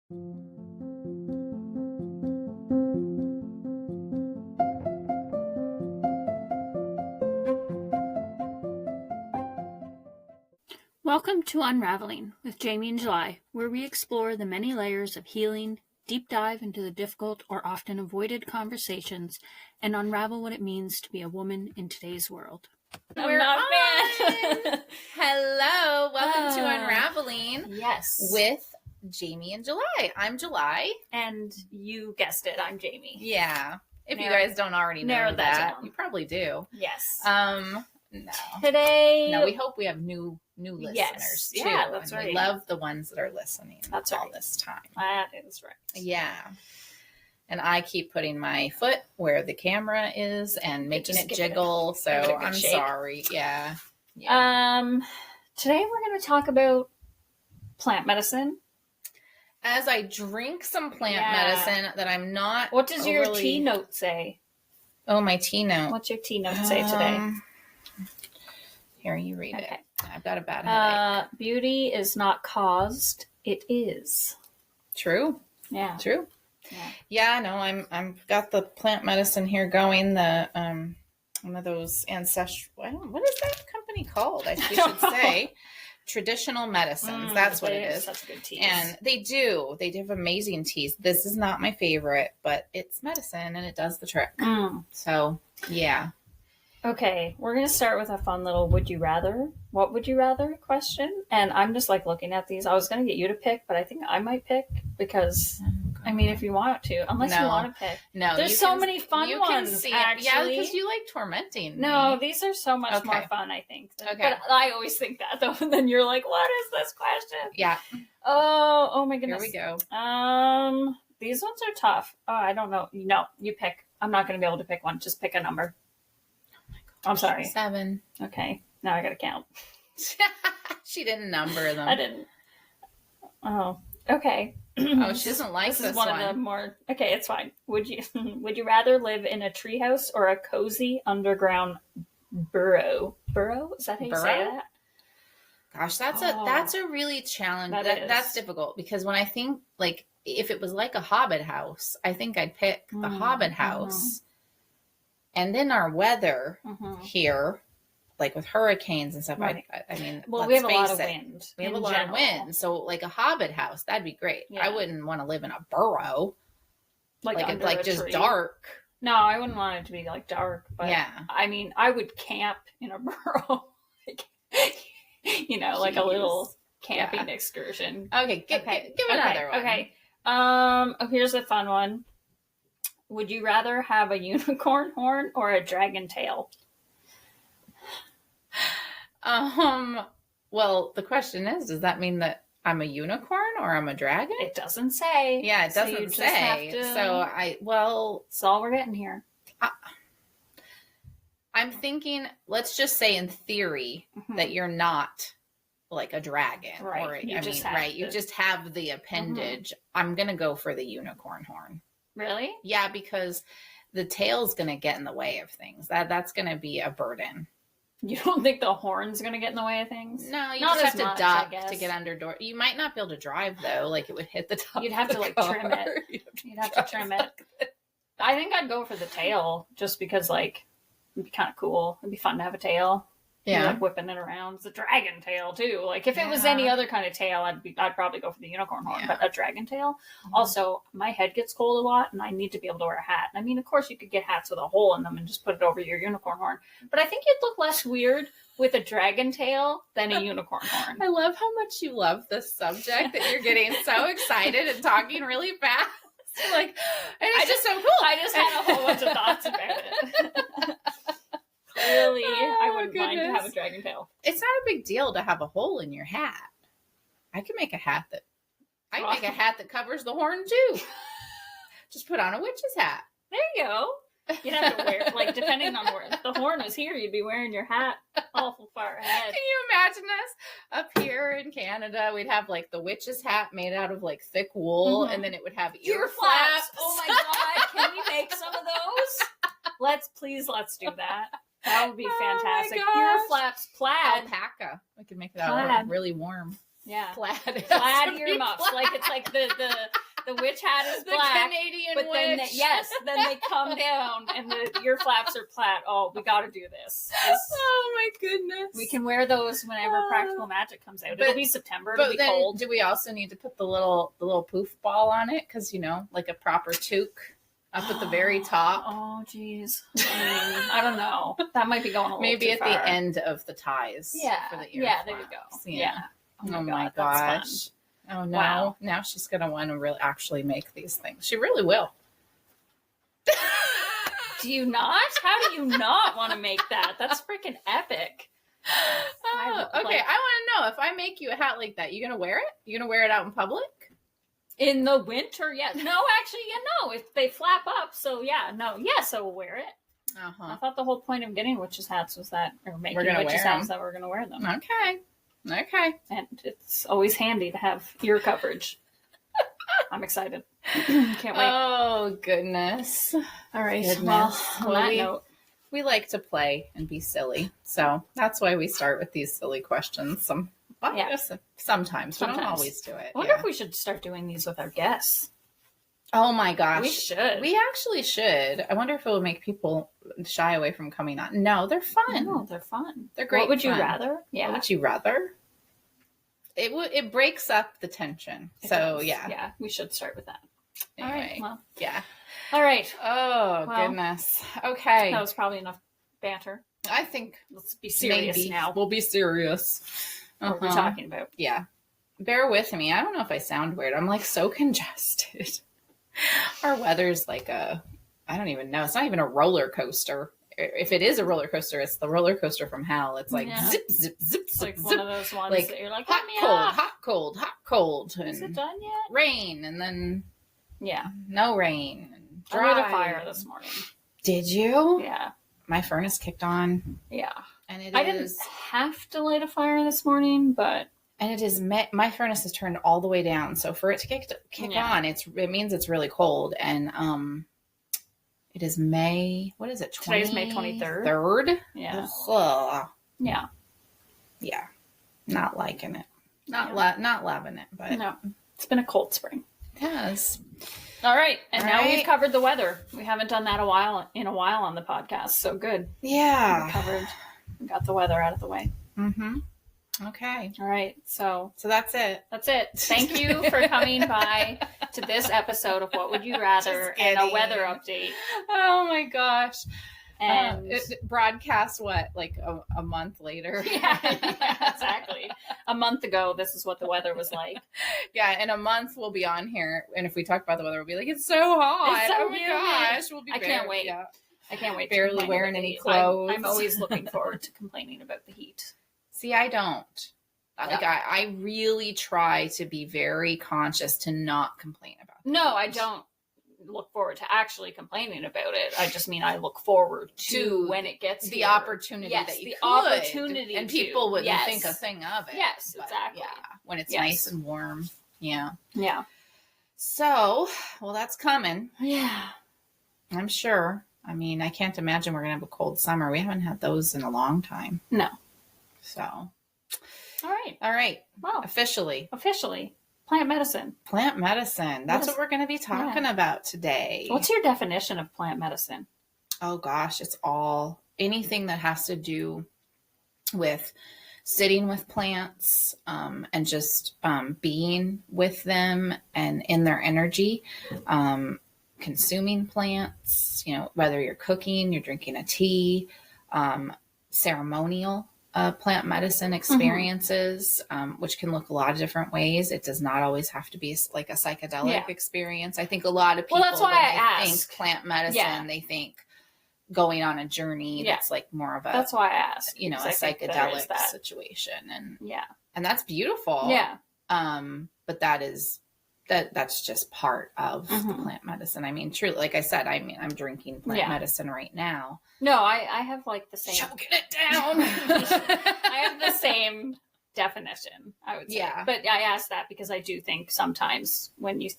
Welcome to Unraveling with Jamie and July, where we explore the many layers of healing, deep dive into the difficult or often avoided conversations, and unravel what it means to be a woman in today's world. We're not bad. Hello, welcome to Unraveling. Yes. With Jamie and July. I'm July. And you guessed it, I'm Jamie. Yeah. If you guys don't already know that, you probably do. Yes. No. Today. No, we hope we have new listeners too. Yeah, that's and right. We love the ones that are listening. That's all right. This time. That is right. Yeah. And I keep putting my foot where the camera is and making it jiggle. So I'm sorry. Yeah. Today we're going to talk about plant medicine. As I drink some plant medicine that I'm not. What does your tea note say? Oh, my tea note. What's your tea note say today? Here, you read it. I've got a bad headache. Beauty is not caused, it is. True. Yeah. True. Yeah, no, I'm got the plant medicine here going. The one of those ancestral. What is that company called? I should say. Traditional medicines. That's what it is. Such good teas. And they have amazing teas. This is not my favorite, but it's medicine and it does the trick. So yeah. Okay, we're going to start with a fun little would you rather? What would you rather question? And I'm just like looking at these. I was going to get you to pick, but I think I might pick because, I mean, if you want to, unless you want to pick. No, there's so many fun ones, actually. Yeah, because you like tormenting me. No, these are so much more fun, I think. Okay. But I always think that, though. And then you're like, what is this question? Yeah. Oh my goodness. Here we go. These ones are tough. Oh, I don't know. No, you pick. I'm not going to be able to pick one. Just pick a number. I'm sorry. 7. Okay. Now I gotta count. She didn't number them. I didn't. Oh. Okay. Oh, she doesn't like this is one of the more. Okay, it's fine. Would you rather live in a treehouse or a cozy underground burrow? Burrow? Is that how you say that? Gosh, that's a really challenge. That's difficult because when I think like if it was like a Hobbit house, I think I'd pick the Hobbit house. And then our weather here, like with hurricanes and stuff, right. I mean, well, we have a lot of wind. We have a lot of wind. So like a Hobbit house, that'd be great. Yeah. I wouldn't want to live in a burrow. Like just tree. Dark. No, I wouldn't want it to be like dark. But yeah. I mean, I would camp in a burrow. Like a little camping excursion. Okay, give another one. Okay. Here's a fun one. Would you rather have a unicorn horn or a dragon tail? Well, the question is, does that mean that I'm a unicorn or I'm a dragon? It doesn't say. Yeah, it doesn't say. That's all we're getting here. I'm thinking, let's just say in theory that you're not like a dragon. Right. Or, you just have the appendage. I'm going to go for the unicorn horn. Really? Yeah, because the tail's going to get in the way of things. That's going to be a burden. You don't think the horn's going to get in the way of things? No, you just have to duck to get under door. You might not be able to drive, though. Like, it would hit the top. You'd have to, trim it. You'd have to trim it. I think I'd go for the tail, just because, it'd be kind of cool. It'd be fun to have a tail. Yeah, whipping it around. It's a dragon tail too. If it was any other kind of tail, I'd probably go for the unicorn horn. But a dragon tail. Also, my head gets cold a lot, and I need to be able to wear a hat. I mean, of course, you could get hats with a hole in them and just put it over your unicorn horn. But I think you'd look less weird with a dragon tail than a unicorn horn. I love how much you love this subject that you're getting so excited and talking really fast. It's just so cool. I just had a whole bunch of thoughts about it. Clearly, I wouldn't mind to have a dragon tail. It's not a big deal to have a hole in your hat. I can make a hat that covers the horn too. Just put on a witch's hat. There you go. You'd have to wear, depending on where the horn was here, you'd be wearing your hat awful far ahead. Can you imagine us up here in Canada? We'd have the witch's hat made out of thick wool, and then it would have ear flaps. Oh my god! Can we make some of those? Let's do that. That would be fantastic. Ear flaps, plaid. Alpaca. We could make it out really warm. Yeah. Plaid earmuffs. Like it's like the witch hat is the black. Canadian but witch. Then they come down and the ear flaps are plaid. Oh, we got to do this. Oh my goodness. We can wear those whenever Practical Magic comes out. It'll be September. It'll be cold. Do we also need to put the little poof ball on it? Because, like a proper toque up at the very top. Oh, geez. I don't know. That might be going a little maybe too at far. the end of the ties. Yeah. For the ear there you go. Yeah. Oh my gosh. Oh no. Wow. Now she's going to want to really actually make these things. She really will. Do you not? How do you not want to make that? That's freaking epic. Okay, I want to know, if I make you a hat like that, you going to wear it? You going to wear it out in public? In the winter, yes. No, actually, if they flap up, so yes, I will wear it. Uh-huh. I thought the whole point of getting witches hats was that, or making witches hats that we're going to wear them. Okay. And it's always handy to have ear coverage. I'm excited. Can't wait. Oh, goodness. All right. Goodness. Well, on that note, we like to play and be silly. So that's why we start with these silly questions. Sometimes. We don't always do it. I wonder if we should start doing these with our guests. Oh my gosh. We should. We actually should. I wonder if it will make people shy away from coming on. No, they're fun. No, they're fun. They're great. What would you rather? Yeah. What would you rather? It breaks up the tension. Yeah, we should start with that. Anyway, all right. Well, yeah. All right. Oh, goodness. Okay. That was probably enough banter. I think let's be serious now. We'll be serious. What we're talking about. Yeah. Bear with me. I don't know if I sound weird. I'm like so congested. Our weather's like I don't even know. It's not even a roller coaster. If it is a roller coaster, it's the roller coaster from hell. It's like zip, zip, zip, it's zip, like zip. One of those ones like that you're like, hot, cold. Is it done yet? Rain, and then no rain. And dry. I lit a fire this morning. Did you? Yeah. My furnace kicked on. Yeah. And I didn't have to light a fire this morning, but and it is my furnace is turned all the way down. So for it to kick on, it means it's really cold. And it is May. What is it? Today's May 23rd. Third. Yeah. Ugh. Yeah. Yeah. Not liking it. Not loving it. But no, it's been a cold spring. It has. All right, and now we've covered the weather. We haven't done that in a while on the podcast, so good. Yeah. We got the weather out of the way. Mm-hmm. Okay. All right, so that's it. That's it. Thank you for coming by to this episode of What Would You Rather and a weather update. Oh my gosh. And it broadcast like a month later. Yeah, exactly. A month ago, this is what the weather was like. Yeah, in a month we'll be on here, and if we talk about the weather, we'll be like, it's so hot. It's so oh my humid. gosh, we'll be. I can't wait. Yeah. I can't wait. Barely wearing any clothes. I'm always looking forward to complaining about the heat. See, I don't. Like I really try to be very conscious to not complain about it. No, I don't look forward to actually complaining about it. I just mean I look forward to when it gets the here. Opportunity that you could. Opportunity and people wouldn't think a thing of it. Yes, exactly. Yeah, when it's nice and warm. Yeah. So, well, that's coming. Yeah, I'm sure. I mean, I can't imagine we're gonna have a cold summer. We haven't had those in a long time. No. So. All right. Well, officially. Plant medicine. Plant medicine. That's what we're going to be talking about today. What's your definition of plant medicine? Oh gosh, it's all anything that has to do with sitting with plants and just being with them and in their energy, consuming plants, whether you're cooking, you're drinking a tea, ceremonial plant medicine experiences, which can look a lot of different ways. It does not always have to be like a psychedelic experience. I think a lot of people, that's why I think plant medicine, they think going on a journey that's like more of a, that's why I asked, a psychedelic situation. And and that's beautiful. Yeah. But that's just part of the plant medicine. I mean, truly, like I said, I'm drinking plant medicine right now. No, I have like the same. Choking it down. I have the same definition, I would say. Yeah. But I asked that because I do think sometimes when you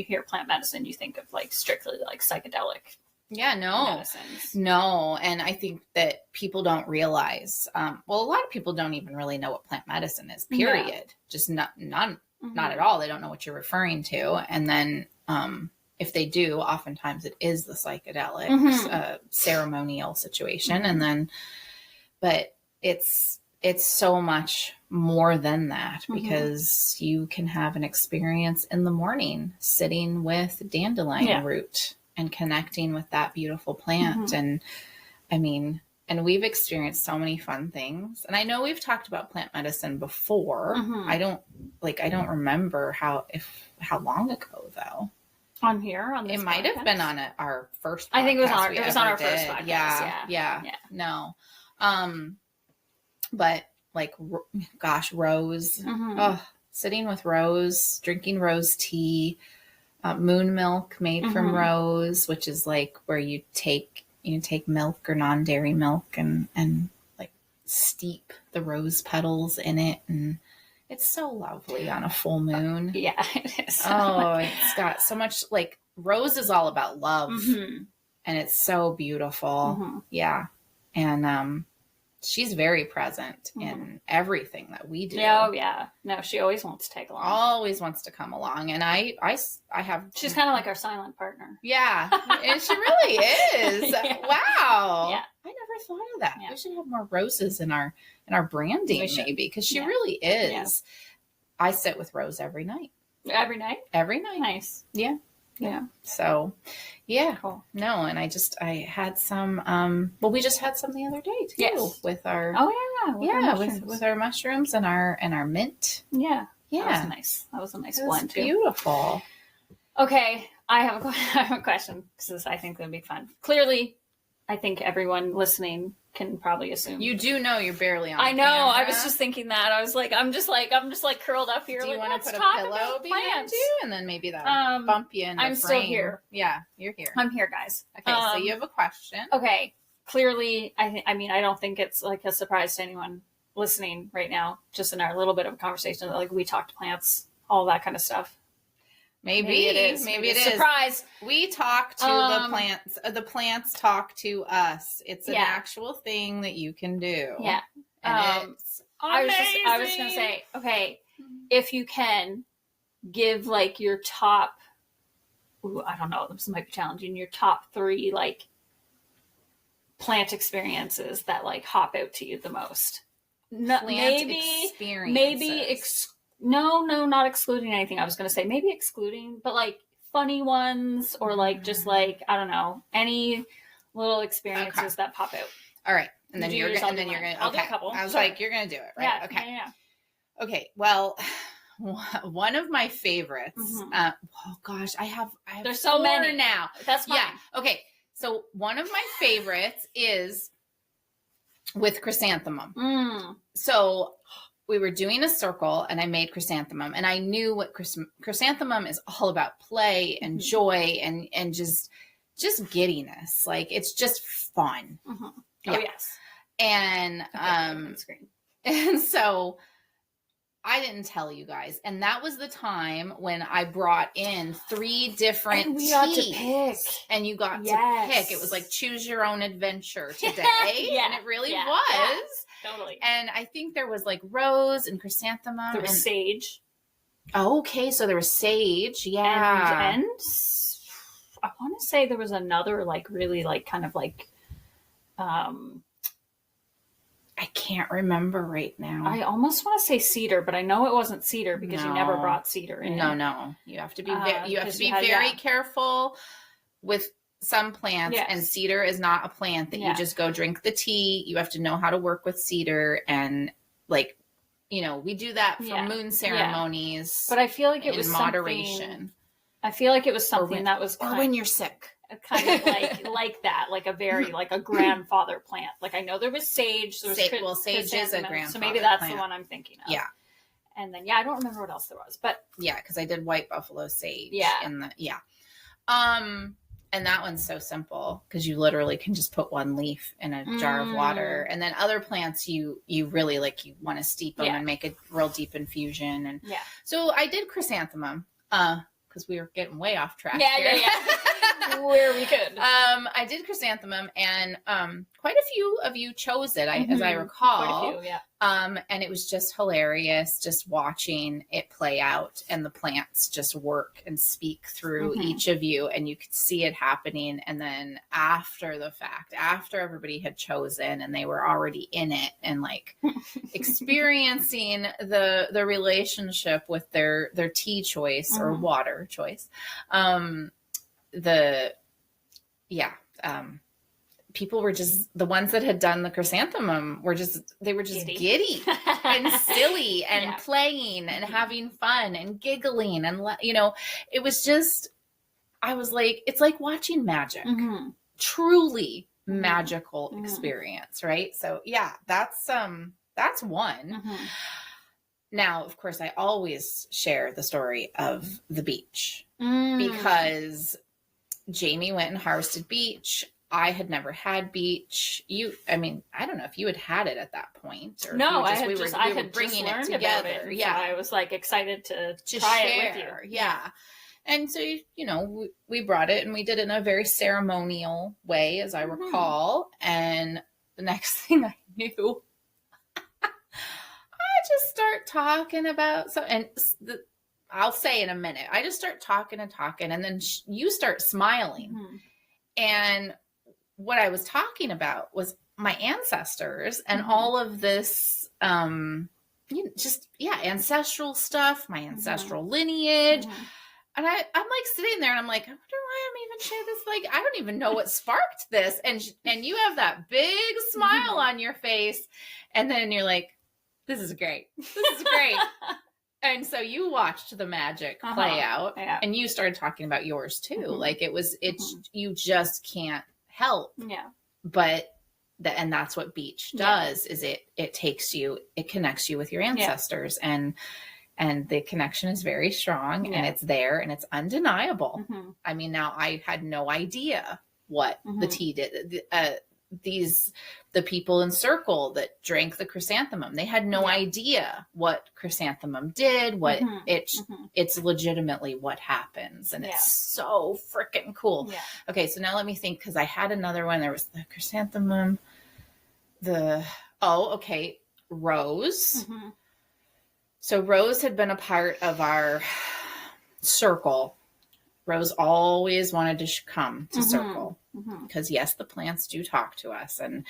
hear plant medicine, you think of like strictly like psychedelic Yeah, no. And I think that people don't realize, a lot of people don't even really know what plant medicine is, period. Yeah. Just not at all. They don't know what you're referring to. And then, if they do, oftentimes it is the psychedelic ceremonial situation. And then, but it's so much more than that, because you can have an experience in the morning sitting with dandelion root and connecting with that beautiful plant. And I mean, and we've experienced so many fun things. And I know we've talked about plant medicine before. I don't remember how long ago though. On here, on this it might have been on our first podcast. I think it was on our first podcast. Yeah. No. But like, gosh, rose, sitting with rose, drinking rose tea, moon milk made from rose, which is like where you take milk or non-dairy milk and like steep the rose petals in it. And it's so lovely on a full moon. Yeah, it is. Oh, it's got so much, like, rose is all about love, and it's so beautiful. Yeah. And she's very present in everything that we do. Oh, yeah. No, she always wants to take along. Always wants to come along. And I have... She's kind of like our silent partner. Yeah. And she really is. Yeah. Wow. Yeah. I never thought of that. Yeah. We should have more roses in our branding, maybe, because she really is. Yeah. I sit with Rose every night. Every night? Every night. Nice. Yeah. Yeah. So, yeah. Cool. No, and I had some, we just had some the other day too. Yes. With our, with our mushrooms and our mint. Yeah. Yeah. That was a nice blend too. Beautiful. Okay. I have a question, because I think it'll be fun. Clearly, I think everyone listening can probably assume. You do know you're barely on. I know. Camera. I was just thinking that. I was like, I'm just like curled up here. Do you like, want to put a pillow behind you, and then maybe that'll bump you in the frame? Still here. Yeah, you're here. I'm here, guys. Okay, so you have a question. Okay, clearly, I don't think it's like a surprise to anyone listening right now. Just in our little bit of a conversation, like we talked plants, all that kind of stuff. Maybe it is. Maybe it is. Surprise. We talk to the plants. The plants talk to us. It's an actual thing that you can do. Yeah. And it's amazing. I was going to say, okay, if you can give like your top, I don't know, this might be challenging, your top 3 like plant experiences that like hop out to you the most. No, not excluding anything. I was going to say maybe excluding, but like funny ones, or like just like, I don't know, any little experiences that pop out. All right. And then you're going to, I'll do a couple. I was like, you're going to do it, right? Yeah, okay. Yeah. Okay. Well, one of my favorites, oh gosh, I have there's so many now. That's fine. Yeah. Okay. So one of my favorites is with chrysanthemum. So we were doing a circle and I made chrysanthemum, and I knew what chrysanthemum is all about: play and joy and just giddiness. Like, it's just fun. Oh yes. And and so I didn't tell you guys, and that was the time when I brought in 3 different and we teas, got to pick. And you got to pick. It was like choose your own adventure today. And it really was. Yeah, totally. And I think there was like rose and chrysanthemum. There was sage. Oh, okay, so there was sage. Yeah. And I want to say there was another like really like kind of like I can't remember right now. I almost want to say cedar, but I know it wasn't cedar because you never brought cedar in. No. You have to be very careful with some plants, and cedar is not a plant that you just go drink the tea. You have to know how to work with cedar, and like, we do that for moon ceremonies. But I feel like it was moderation. I feel like it was something that was when you're sick. Kind of like that, like a very like a grandfather plant. Like I know there was sage. There was sage is a grandfather. So maybe that's plant. The one I'm thinking of. Yeah. And then I don't remember what else there was, but because I did white buffalo sage. Yeah. And that one's so simple because you literally can just put 1 leaf in a jar of water, and then other plants you really like, you want to steep them and make a real deep infusion. And so I did chrysanthemum because we were getting way off track. Yeah. where we could. I did chrysanthemum, and quite a few of you chose it, as I recall. Quite a few, yeah. And it was just hilarious just watching it play out and the plants just work and speak through each of you, and you could see it happening. And then after the fact, after everybody had chosen and they were already in it and like experiencing the relationship with their tea choice or water choice, people were just, the ones that had done the chrysanthemum were just giddy and silly and playing and having fun and giggling. And, it was just, I was like, it's like watching magic, truly magical experience. Right. So yeah, that's one. Now, of course, I always share the story of the beach because Jamie went and harvested beach. I had never had beach. I don't know if you had it at that point. Or no, I had bringing it together. About it. Yeah, so I was like excited to try it with you. Yeah. And so, we brought it and we did it in a very ceremonial way, as I recall. And the next thing I knew, I just start talking about I'll say in a minute. I just start talking, and then you start smiling. And what I was talking about was my ancestors and all of this, ancestral stuff, my ancestral lineage. And I'm like sitting there and I'm like, I wonder why I'm even sharing this. Like, I don't even know what sparked this. And you have that big smile on your face. And then you're like, this is great. This is great. And so you watched the magic play out and you started talking about yours too. Like you just can't help. Yeah. But and that's what beach does is it connects you with your ancestors and the connection is very strong and it's there and it's undeniable. I mean, now I had no idea what the tea did. The people in Circle that drank the chrysanthemum, they had no idea what chrysanthemum did, what it's legitimately what happens. And it's so freaking cool. Yeah. Okay. So now let me think, cause I had another one. There was the chrysanthemum, Rose. So Rose had been a part of our Circle. Rose always wanted to come to Circle because yes, the plants do talk to us. And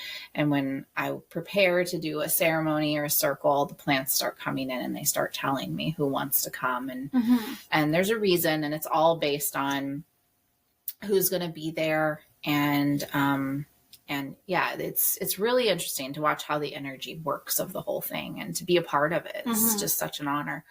when I prepare to do a ceremony or a circle, the plants start coming in and they start telling me who wants to come. And there's a reason, and it's all based on who's going to be there. And yeah, it's really interesting to watch how the energy works of the whole thing and to be a part of it. It's just such an honor.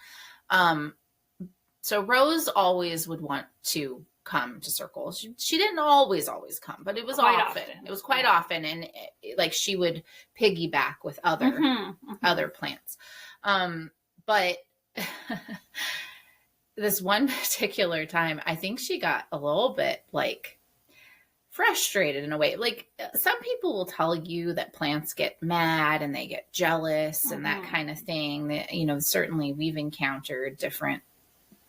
So Rose always would want to come to Circle. She didn't always come, but it was often. It was quite often. And like she would piggyback with other plants. But this one particular time, I think she got a little bit like frustrated in a way. Like some people will tell you that plants get mad and they get jealous and that kind of thing. That, certainly we've encountered different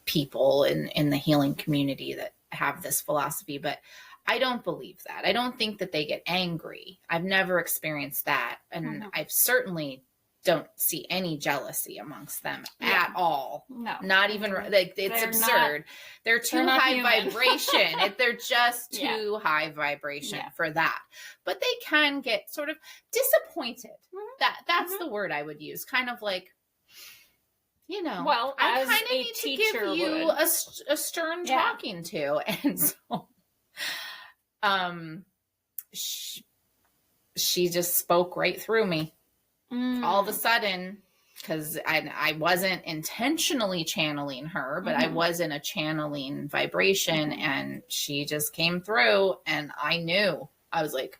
people in the healing community that have this philosophy, but I don't believe that. I don't think that they get angry. I've never experienced that. And I certainly don't see any jealousy amongst them at all. No, not even like it's absurd. They're too high vibration. They're just too high vibration for that. But they can get sort of disappointed. That's the word I would use. Kind of like, well, I kind of need to give you a stern talking to. And so she just spoke right through me all of a sudden, because I wasn't intentionally channeling her, but I was in a channeling vibration and she just came through and I knew. I was like,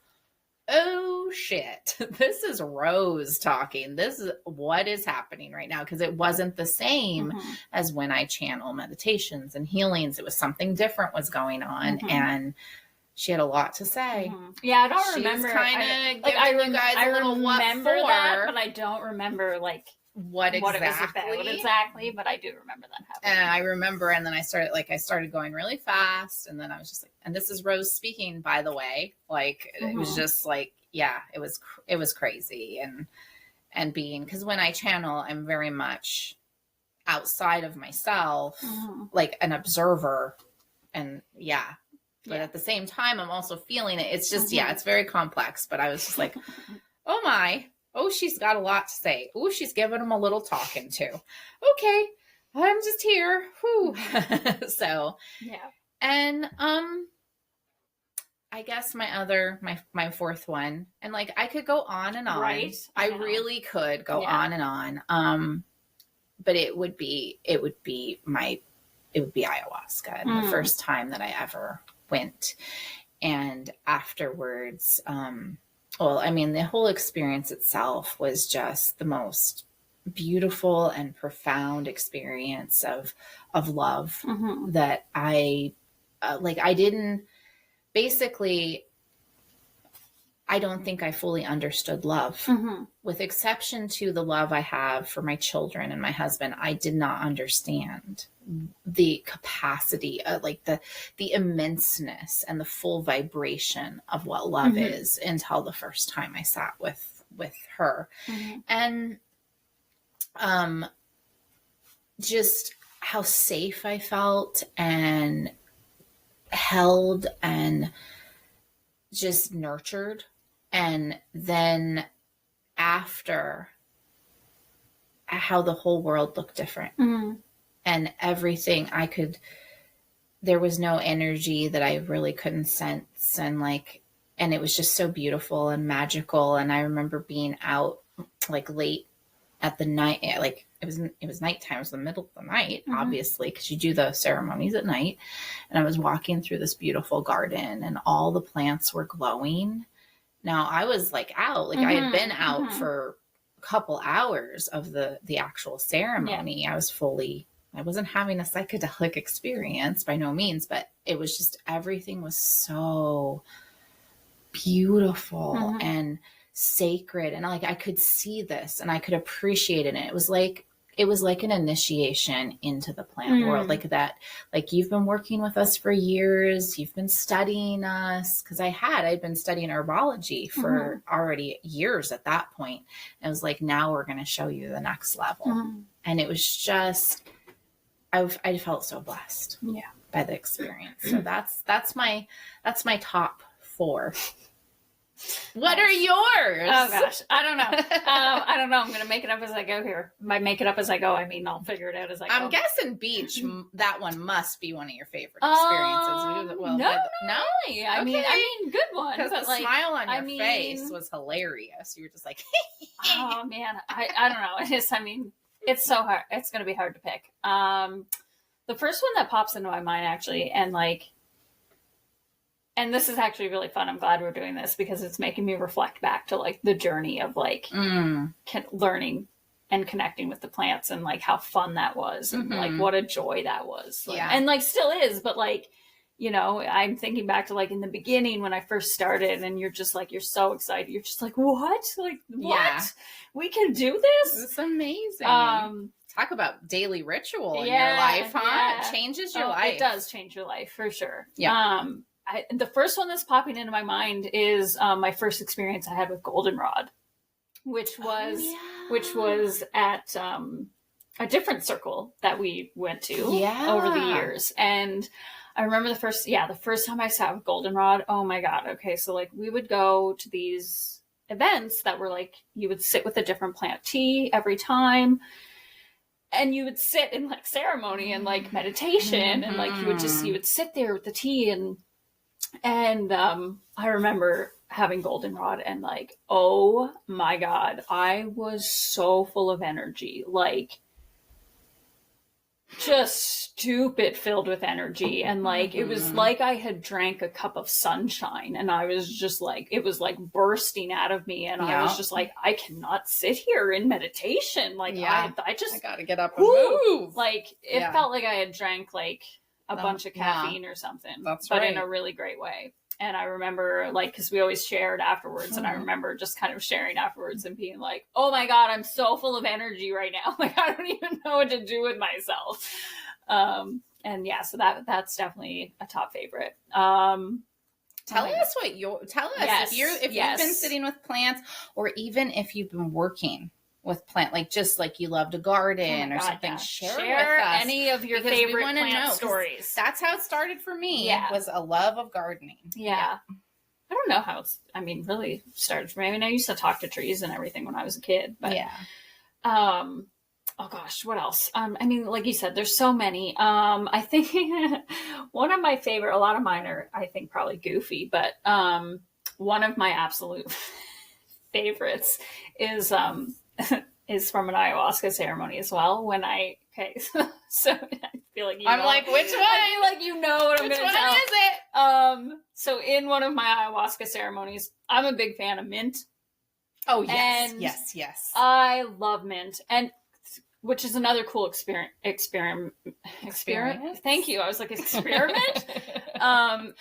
oh shit, this is Rose talking. This is what is happening right now. Because it wasn't the same as when I channel meditations and healings. It was something different was going on. And she had a lot to say. Yeah, I don't remember. Kind of giving you guys a little what for. That, but I don't remember like what exactly, but I do remember that happening. And I remember, and then I started going really fast, and then I was just like, and this is Rose speaking, by the way. Like, it was just like, yeah, it was crazy. And being, because when I channel, I'm very much outside of myself, like an observer, and but at the same time, I'm also feeling it. It's just, it's very complex, but I was just like, oh my, oh, she's got a lot to say. Oh, she's giving him a little talking to. Okay, I'm just here. Whew. So, and I guess my fourth one, and like I could go on and on. Right. I really could go on and on. But it would be ayahuasca, and the first time that I ever went. And afterwards, the whole experience itself was just the most beautiful and profound experience of love that I don't think I fully understood love. With exception to the love I have for my children and my husband, I did not understand the capacity, like the immenseness and the full vibration of what love is until the first time I sat with her. And just how safe I felt and held and just nurtured. And then after, how the whole world looked different. And everything there was no energy that I really couldn't sense. And it was just so beautiful and magical. And I remember being out like late at the night, like it was nighttime. It was the middle of the night, obviously, because you do the ceremonies at night. And I was walking through this beautiful garden and all the plants were glowing. Now I was like out, like I had been out for a couple hours of the actual ceremony. I wasn't having a psychedelic experience by no means, but it was just, everything was so beautiful and sacred. And like, I could see this and I could appreciate it. And it was like an initiation into the plant world, like that, like you've been working with us for years. You've been studying us. Cause I'd been studying herbology for already years at that point. And it was like, now we're going to show you the next level. And it was just, I felt so blessed by the experience. So that's my top 4. What are yours? Oh gosh, I don't know. I don't know. I'm gonna make it up as I go here. By make it up as I go, I mean I'll figure it out as I go. I'm guessing beach. That one must be one of your favorite experiences. No. I mean, good one. Because the smile on your face was hilarious. You were just like, oh man, I don't know. It's so hard. It's gonna be hard to pick. The first one that pops into my mind actually, and this is actually really fun. I'm glad we're doing this because it's making me reflect back to like the journey of like learning and connecting with the plants and like how fun that was and like what a joy that was. Like, and like still is, but like, you know, I'm thinking back to like in the beginning when I first started and you're just like, you're so excited. You're just like, what? Like, what? Yeah. We can do this? It's amazing. Talk about daily ritual in your life, huh? Yeah. It changes your life. It does change your life for sure. Yeah. The first one that's popping into my mind is my first experience I had with goldenrod, which was at a different circle that we went to over the years. And I remember the first time I sat with goldenrod. Oh my God. Okay. So like we would go to these events that were like, you would sit with a different plant tea every time. And you would sit in like ceremony and like meditation and like you would sit there with the tea and I remember having goldenrod and like, oh my God, I was so full of energy, like just stupid filled with energy. And like, it was like I had drank a cup of sunshine and I was just like, it was like bursting out of me. And I was just like, I cannot sit here in meditation. Like I gotta get up and move. Like it felt like I had drank like, a bunch of caffeine or something. But in a really great way. And I remember, like, because we always shared afterwards, and I remember just kind of sharing afterwards and being like, oh my God, I'm so full of energy right now. Like, I don't even know what to do with myself. And yeah, so that's definitely a top favorite. Tell us if you've been sitting with plants, or even if you've been working with plant, like just like you love to garden or something. Share with us any of your favorite plant stories. That's how it started for me. Yeah. Was a love of gardening. Yeah. I don't know how it's, really started for me. I mean, I used to talk to trees and everything when I was a kid, but oh gosh, what else? Like you said, there's so many. I think one of my favorite, a lot of mine are, I think, probably goofy, but one of my absolute favorites is from an ayahuasca ceremony as well. So I feel like I'm like, which one? I feel like you know what I'm going to tell. Which one is it? So in one of my ayahuasca ceremonies, I'm a big fan of mint. Oh yes, and yes. I love mint, and which is another cool experiment. Thank you. I was like, experiment?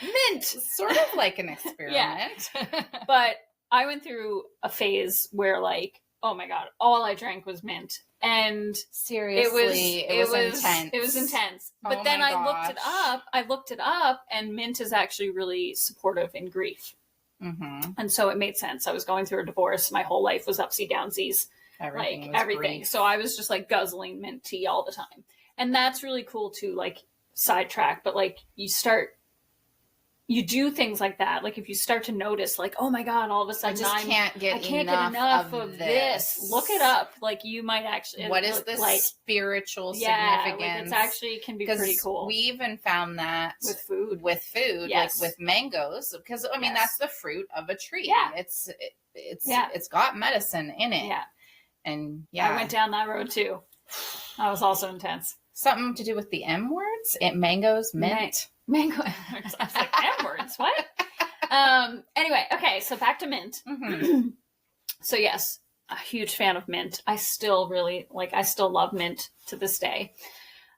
Mint. Sort of like an experiment. Yeah. But I went through a phase where, like, oh my God, all I drank was mint. And seriously, it was intense. It was intense. But then I looked it up, and mint is actually really supportive in grief. Mm-hmm. And so it made sense. I was going through a divorce. My whole life was upsy downsies. Everything. Grief. So I was just like guzzling mint tea all the time. And that's really cool too, like sidetrack, but like you do things like that. Like if you start to notice, like, oh my God, all of a sudden I can't get enough of this. Look it up. Like you might actually. What is the spiritual significance? Like it's actually can be pretty cool. We even found that with food, yes. Like with mangoes, because that's the fruit of a tree. Yeah. It's got medicine in it. Yeah. And I went down that road too. That was also intense. Something to do with the M words? Mangoes, mint. Mango. I was like, M words? What? Anyway, okay, so back to mint. Mm-hmm. So yes, a huge fan of mint. I still love mint to this day.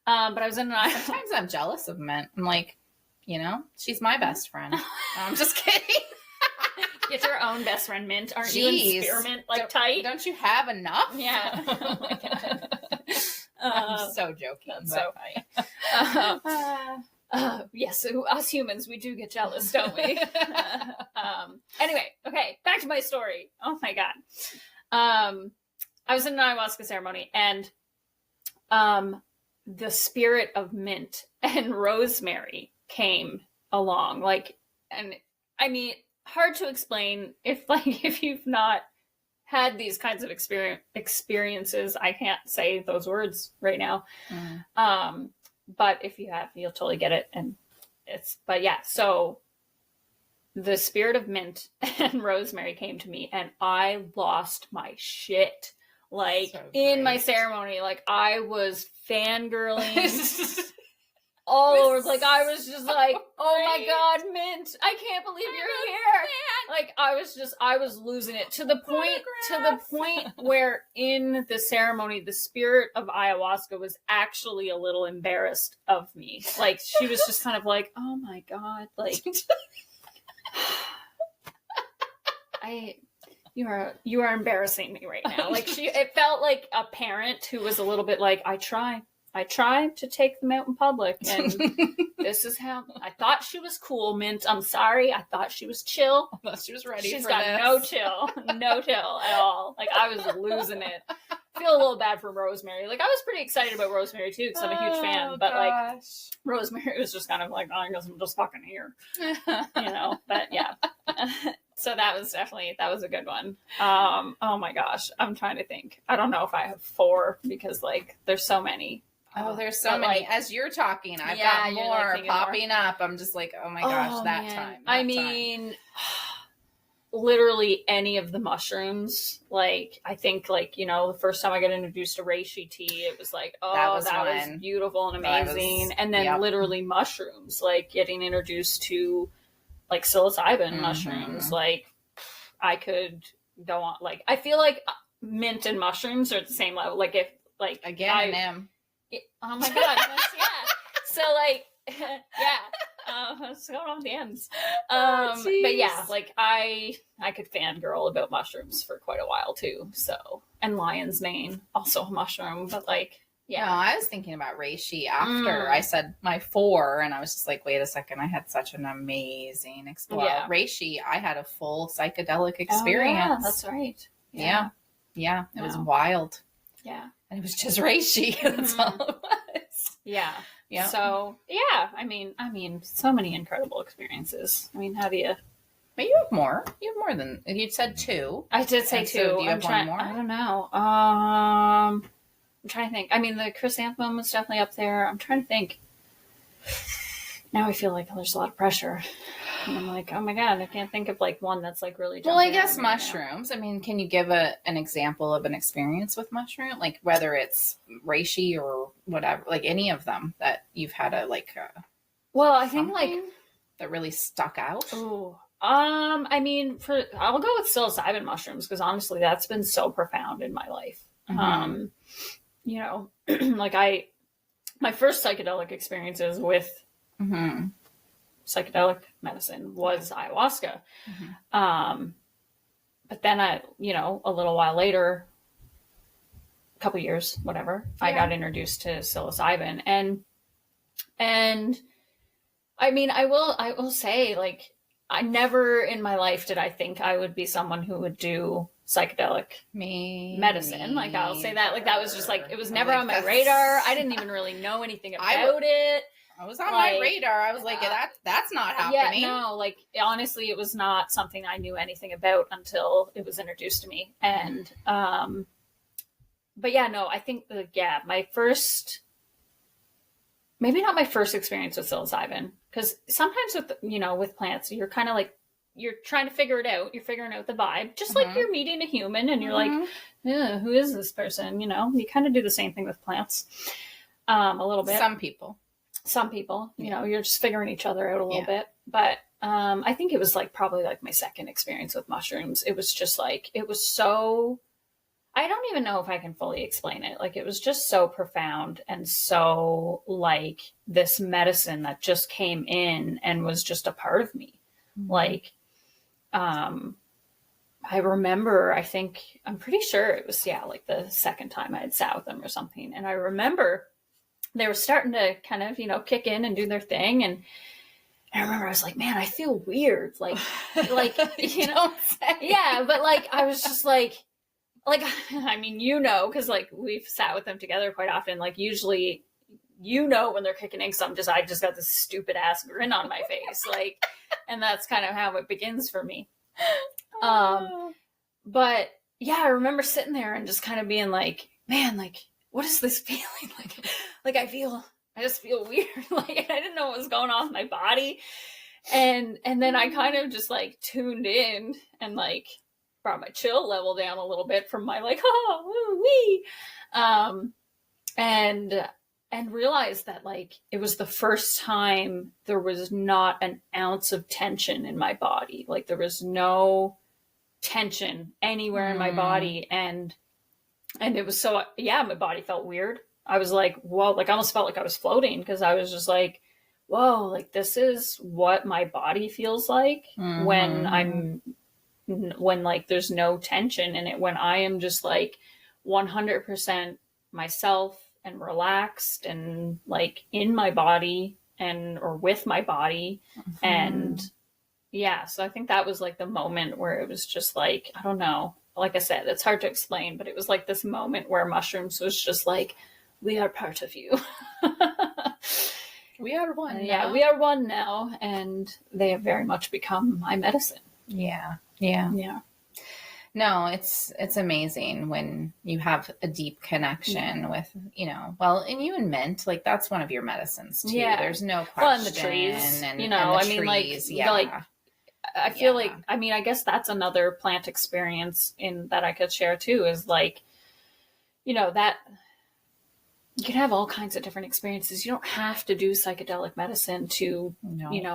But I was in sometimes I'm jealous of mint. I'm like, she's my best friend. No, I'm just kidding. Get your own best friend mint. Aren't you in spearmint tight? Don't you have enough? Yeah. Oh my God. I'm so joking. That's so funny. Yes, so us humans, we do get jealous, don't we? Anyway, okay, back to my story. Oh my God. I was in an ayahuasca ceremony, and the spirit of mint and rosemary came along. Hard to explain if you've not had these kinds of experiences. I can't say those words right now. Mm. But if you have, you'll totally get it. So the spirit of mint and rosemary came to me, and I lost my shit. In my ceremony, I was fangirling all over. I was just like, oh my God, mint, I can't believe you're here. I was losing it to the point where in the ceremony, the spirit of ayahuasca was actually a little embarrassed of me. She was just kind of like, oh my God, you are embarrassing me right now. It felt like a parent who was a little bit like, I tried to take them out in public, and this is how I thought she was cool, Mint. I'm sorry. I thought she was chill. I thought she was ready. She's got no chill at all. I was losing it. Feel a little bad for Rosemary. I was pretty excited about Rosemary too, because I'm a huge fan. But Rosemary was just kind of like, oh, I guess I'm just fucking here, But yeah. So that was a good one. Oh my gosh, I'm trying to think. I don't know if I have 4 because there's so many. Oh, there's so many. As you're talking, I've got more popping up. I'm just like, oh my gosh, time. Literally any of the mushrooms. I think the first time I got introduced to reishi tea, it was like, oh, that was beautiful and amazing. And then literally mushrooms, getting introduced to psilocybin mushrooms. I could go on. I feel like mint and mushrooms are at the same level. Oh my God. Yeah. So It's going off the ends. Oh, but yeah, like I could fangirl about mushrooms for quite a while too. So, and lion's mane, also a mushroom, but like, yeah. No, I was thinking about reishi after I said my 4, and I was just like, wait a second, I had such an amazing experience. Yeah. Reishi, I had a full psychedelic experience. Oh, yeah, that's right. Yeah. It was wild. Yeah. And it was just reishi. That's all it was. Yeah. Yeah. So, yeah, I mean, so many incredible experiences. I mean, how do you... But you have more. You have more than... You said 2. I did say 2. So do you have one more? I don't know. I'm trying to think. I mean, the chrysanthemum was definitely up there. I'm trying to think. Now I feel like there's a lot of pressure. And I'm like, oh my God, I can't think of like one that's like really... Well, I guess mushrooms. I mean, can you give an example of an experience with mushroom? Like whether it's reishi or whatever, like any of them that you've had well, I think like... that really stuck out? Oh, I mean, I'll go with psilocybin mushrooms because honestly, that's been so profound in my life. Mm-hmm. You know, like my first psychedelic experiences with psychedelic medicine was ayahuasca. Mm-hmm. But then a little while later, a couple years, whatever, I got introduced to psilocybin and I mean, I will say, like, I never in my life did I think I would be someone who would do psychedelic medicine. Like, I'll say that. Like, that was just like, it was never on my radar. I didn't even really know anything about it. I was on my radar. I was like, that's not happening. Yeah, no, like, honestly, it was not something I knew anything about until it was introduced to me. And, but yeah, no, I think my first... Maybe not my first experience with psilocybin, because sometimes with plants, you're kind of like, you're trying to figure it out. You're figuring out the vibe, just like you're meeting a human and you're like, who is this person? You know, you kind of do the same thing with plants a little bit. Some people, you're just figuring each other out a little bit. But I think it was like probably like my second experience with mushrooms. It was just like, it was so... I don't even know if I can fully explain it. Like, it was just so profound and so like this medicine that just came in and was just a part of me. Mm-hmm. Like, I remember, I'm pretty sure it was, like the second time I had sat with them or something. And I remember they were starting to kind of, kick in and do their thing. And I remember I was like, man, I feel weird. Like, yeah, but like, I was just like, I mean, because like we've sat with them together quite often, like usually, when they're kicking in, because I just got this stupid ass grin on my face, like, and that's kind of how it begins for me. But yeah, I remember sitting there and just kind of being like, man, like, what is this feeling? Like I just feel weird. Like, I didn't know what was going on with my body. And then I kind of just like tuned in and like brought my chill level down a little bit from my like, and realized that like it was the first time there was not an ounce of tension in my body. Like, there was no tension anywhere in my body, and it was so, my body felt weird. I was like, whoa, like I almost felt like I was floating, because I was just like, whoa, like this is what my body feels like when like there's no tension in it, when I am just like 100% myself and relaxed and like in my body or with my body. And so I think that was like the moment where it was just like, I don't know, like I said, it's hard to explain, but it was like this moment where mushrooms was just like, we are part of you. We are one. We are one now, and they have very much become my medicine. Yeah. No, it's amazing when you have a deep connection with, and you and mint, like that's one of your medicines too. Yeah. There's no question. Well, and the trees, and the trees, like I feel like, I mean, I guess that's another plant experience that I could share too, is like, that you can have all kinds of different experiences. You don't have to do psychedelic medicine to,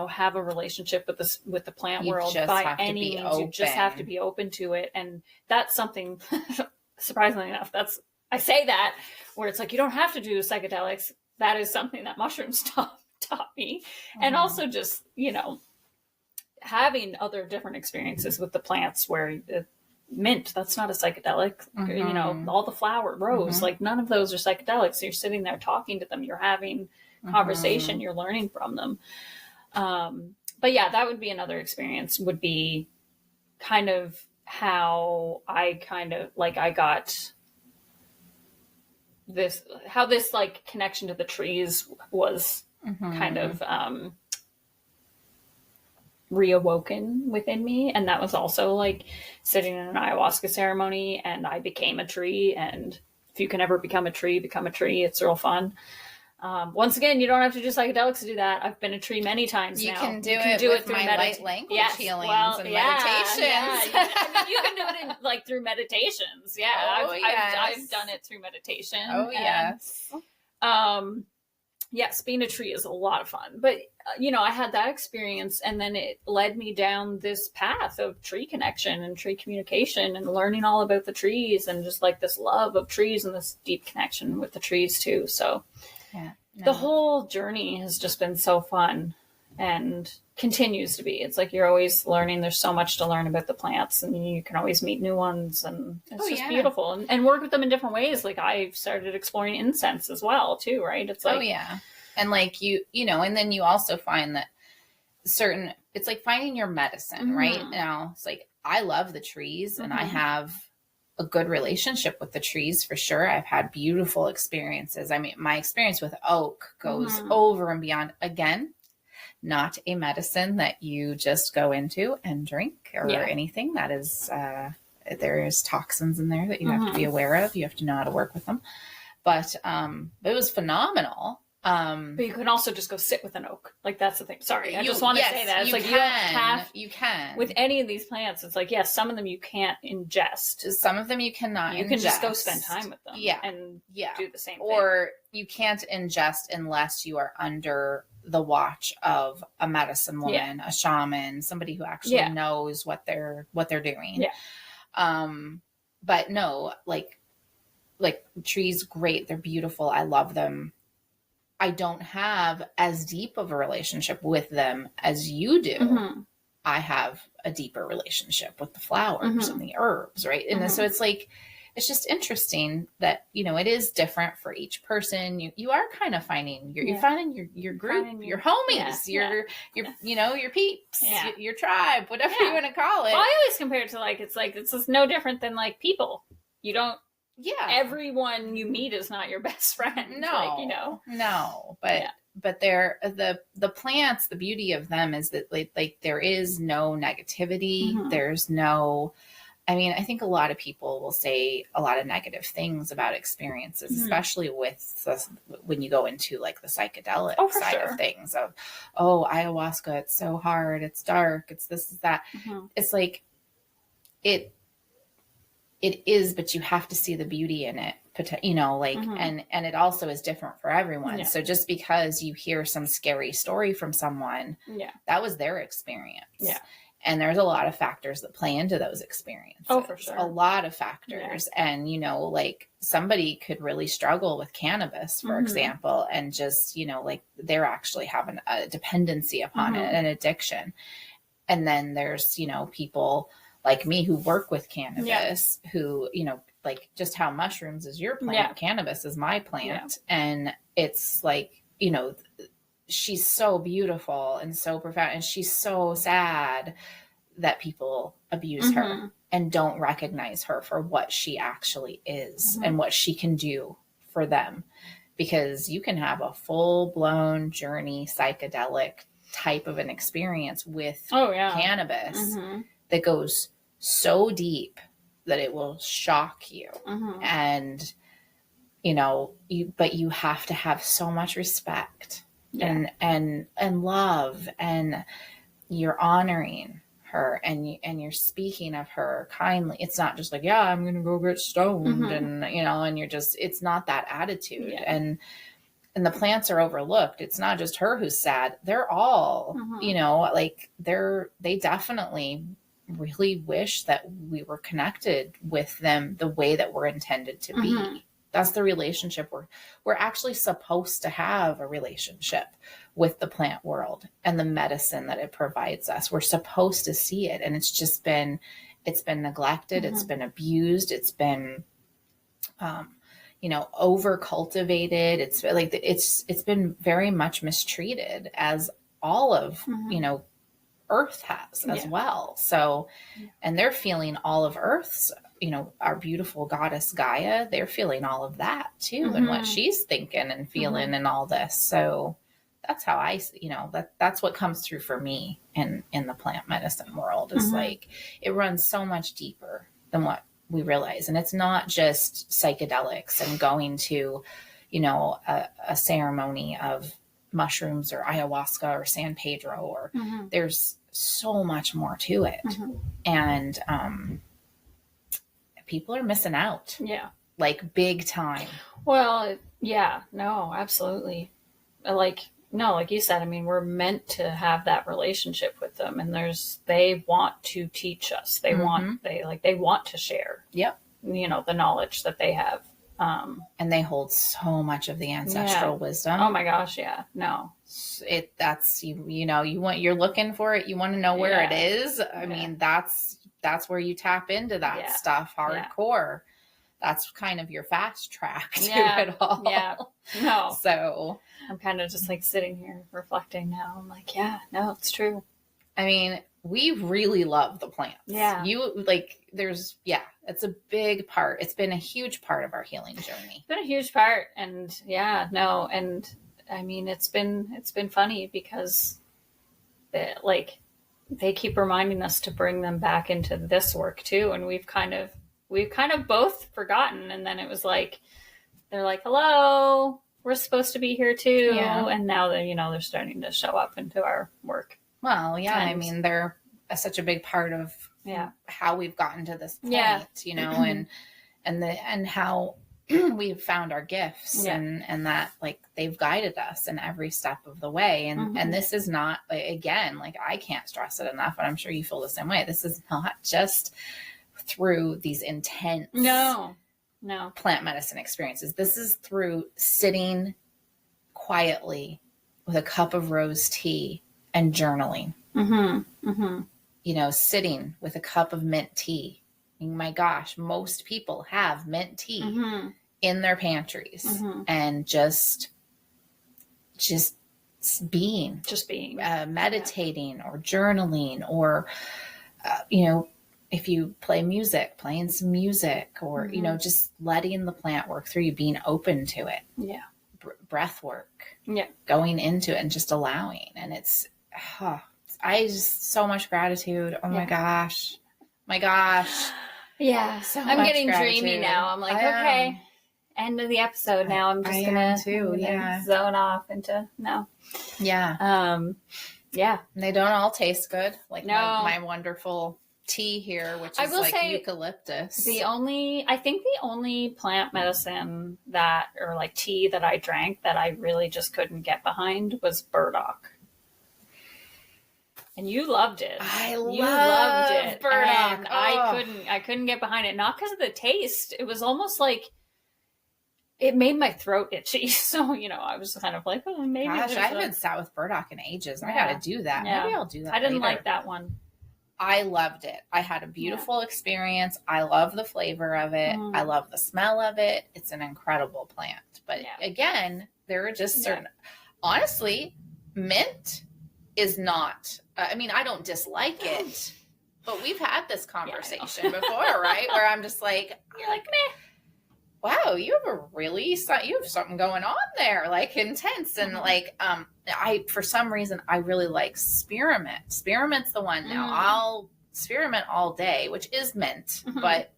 have a relationship with the plant world by any means. You just have to be open to it. And that's something, surprisingly enough, I say that where it's like, you don't have to do psychedelics. That is something that mushrooms taught me. And also just, you know, having other different experiences with the plants where mint, that's not a psychedelic, you know, all the flower, rose, like none of those are psychedelics. You're sitting there talking to them, you're having conversation, you're learning from them. But yeah, that would be another experience, would be kind of how I kind of like, I got this, how this like connection to the trees was kind of reawoken within me. And that was also like sitting in an ayahuasca ceremony, and I became a tree. And if you can ever become a tree, it's real fun. Once again, you don't have to do psychedelics to do that. I've been a tree many times now. You can do it through my light language healings and meditations. Yeah. I mean, you can do it in, like through meditations. Yeah, I've done it through meditation. Oh, yes. Yes, being a tree is a lot of fun. But, you know, I had that experience, and then it led me down this path of tree connection and tree communication and learning all about the trees, and just like this love of trees and this deep connection with the trees too. So the whole journey has just been so fun, and continues to be. It's like you're always learning. There's so much to learn about the plants, and you can always meet new ones, and it's just beautiful, and work with them in different ways. Like I've started exploring incense as well too, right? It's like, and like you know, and then you also find that it's like finding your medicine, right? Now it's like, I love the trees, and I have a good relationship with the trees for sure. I've had beautiful experiences. I mean, my experience with oak goes over and beyond. Again, not a medicine that you just go into and drink or anything. That is, there's toxins in there that you have to be aware of. You have to know how to work with them. But it was phenomenal. But you can also just go sit with an oak. Like that's the thing. Sorry, I just want to say that. It's like you can. With any of these plants, it's like, yes, some of them you can't ingest. Some of them you cannot You can just go spend time with them. Yeah. And do the same thing. Or you can't ingest unless you are under the watch of a medicine woman, a shaman, somebody who actually knows what they're doing. Yeah. But no, like trees, great. They're beautiful. I love them. I don't have as deep of a relationship with them as you do. I have a deeper relationship with the flowers and the herbs, right? And so it's like, it's just interesting that, you know, it is different for each person. You are kind of finding you're finding your group, your homies, your you know, your peeps, your tribe, whatever you want to call it. Well, I always compare it to like, it's just no different than like people. You don't. Yeah. Everyone you meet is not your best friend. No. Like, you know. No. But they're the plants, the beauty of them is that like there is no negativity. There's no, I mean, I think a lot of people will say a lot of negative things about experiences, especially with when you go into like the psychedelic side of things of, ayahuasca, it's so hard, it's dark, it's this, it's that. It's like it is, but you have to see the beauty in it, you know, like, and it also is different for everyone. So just because you hear some scary story from someone, that was their experience. Yeah. And there's a lot of factors that play into those experiences. Oh, for sure. A lot of factors. Yeah. And, you know, like somebody could really struggle with cannabis, for example, and just, you know, like they're actually having a dependency upon it, an addiction. And then there's, you know, people like me who work with cannabis, who, you know, like just how mushrooms is your plant, cannabis is my plant. And it's like, you know, she's so beautiful and so profound, and she's so sad that people abuse her and don't recognize her for what she actually is and what she can do for them. Because you can have a full-blown journey, psychedelic type of an experience with cannabis that goes so deep that it will shock you. And, you know, but you have to have so much respect and love, and you're honoring her, and you're speaking of her kindly. It's not just like, I'm going to go get stoned and, you know, and you're just, it's not that attitude. And the plants are overlooked. It's not just her who's sad. They're all, you know, like they definitely really wish that we were connected with them the way that we're intended to be. That's the relationship we're actually supposed to have, a relationship with the plant world and the medicine that it provides us. We're supposed to see it. And it's been neglected. It's been abused. It's been, over cultivated. It's been very much mistreated, as all of, Earth has as well. So, and they're feeling all of Earth's, our beautiful goddess Gaia, they're feeling all of that too, and what she's thinking and feeling and all this. So that's how that's what comes through for me in the plant medicine world, is like, it runs so much deeper than what we realize. And it's not just psychedelics and going to, a ceremony of mushrooms or ayahuasca or San Pedro, or there's so much more to it. And people are missing out. Yeah. Like, big time. Well, yeah, no, absolutely. Like you said, I mean, we're meant to have that relationship with them, and they want to teach us. They want to share. Yep. The knowledge that they have. And they hold so much of the ancestral wisdom. Oh my gosh. Yeah. No. You're looking for it. You want to know where it is. I mean, that's where you tap into that stuff hardcore. That's kind of your fast track to it all. Yeah. No. So I'm kind of just like sitting here reflecting now. I'm like, yeah, no, it's true. I mean, we really love the plants. Yeah. It's a big part. It's been a huge part of our healing journey. It's been a huge part. And and I mean, it's been funny because they keep reminding us to bring them back into this work too. And we've kind of both forgotten. And then it was like, they're like, hello, we're supposed to be here too. Yeah. And now they're starting to show up into our work. Well, yeah. I mean, they're such a big part of how we've gotten to this point, and how we've found our gifts and that, like, they've guided us in every step of the way. And this is not, again, like, I can't stress it enough, and I'm sure you feel the same way. This is not just through these intense plant medicine experiences. This is through sitting quietly with a cup of rose tea and journaling. Sitting with a cup of mint tea. My gosh, most people have mint tea in their pantries, and just being meditating or journaling, or if you play music, playing some music, or just letting the plant work through you, being open to it. Breath work, going into it and just allowing. And it's so much gratitude. Oh my gosh. Yeah. So I'm getting dreamy now. I'm like, okay, end of the episode now. I'm just gonna zone off into no. Yeah. Yeah. And they don't all taste good. Like my wonderful tea here, which is like eucalyptus. I think the only plant medicine or like tea that I drank that I really just couldn't get behind was burdock. And you loved it. You loved it. Burdock. And I couldn't get behind it. Not because of the taste. It was almost like it made my throat itchy. So, I was kind of like, oh, maybe. Gosh, I haven't sat with burdock in ages. I got to do that. Yeah. Maybe I'll do that. I didn't like that one. I loved it. I had a beautiful experience. I love the flavor of it. I love the smell of it. It's an incredible plant. But again, there are just certain, honestly, mint is not, I don't dislike it, but we've had this conversation before, right? Where I'm just like, you're like, meh. Wow, you have something going on there, like intense. And like, for some reason, I really like spearmint. Spearmint's the one now. I'll spearmint all day, which is mint, but